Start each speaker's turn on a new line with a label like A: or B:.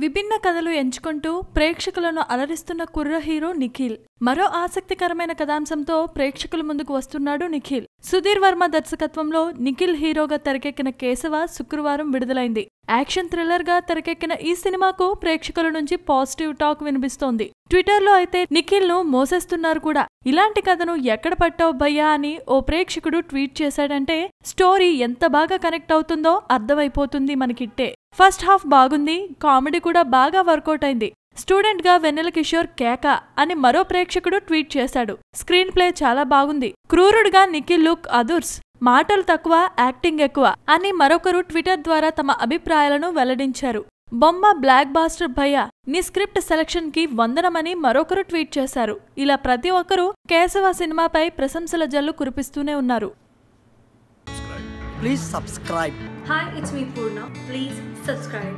A: విభిన్న కథలు ఎంచుకుంటూ ప్రేక్షకులను అలరిస్తున్న కుర్ర హీరో నిఖిల్. మరో ఆసక్తికరమైన కథాంశంతో ప్రేక్షకుల ముందుకు వస్తున్నాడు నిఖిల్. సుధీర్ వర్మ దర్శకత్వంలో నిఖిల్ హీరోగా తెరకెక్కిన కేశవ శుక్రవారం విడుదలైంది. యాక్షన్ థ్రిల్లర్ గా తెరకెక్కిన ఈ సినిమాకు ప్రేక్షకుల నుంచి పాజిటివ్ టాక్ వినిపిస్తోంది. ట్విట్టర్లో అయితే నిఖిల్ ను మోసేస్తున్నారు కూడా. ఇలాంటి కథను ఎక్కడ పట్టావు భయ్యా అని ఓ ప్రేక్షకుడు ట్వీట్ చేశాడంటే స్టోరీ ఎంత బాగా కనెక్ట్ అవుతుందో అర్థమైపోతుంది మనకిట్టే. ఫస్ట్ హాఫ్ బాగుంది, కామెడీ కూడా బాగా వర్కౌట్ అయింది. స్టూడెంట్ గా వెన్నెల కిషోర్ కేక అని మరో ప్రేక్షకుడు ట్వీట్ చేశాడు. స్క్రీన్ ప్లే చాలా బాగుంది. క్రూరుడుగా నిఖిల్ లుక్ అదుర్స్, మాటలు తక్కువ యాక్టింగ్ ఎక్కువ అని మరొకరు ట్విట్టర్ ద్వారా తమ అభిప్రాయాలను వెల్లడించారు. బొమ్మ బ్లాక్ బాస్టర్ భయ్యా, నీ స్క్రిప్ట్ సెలక్షన్ కి వందనమని మరొకరు ట్వీట్ చేశారు. ఇలా ప్రతి ఒక్కరూ కేశవ సినిమాపై ప్రశంసల జల్లు కురిపిస్తూనే ఉన్నారు.
B: Please subscribe.
C: Hi, it's me Purna. Please subscribe.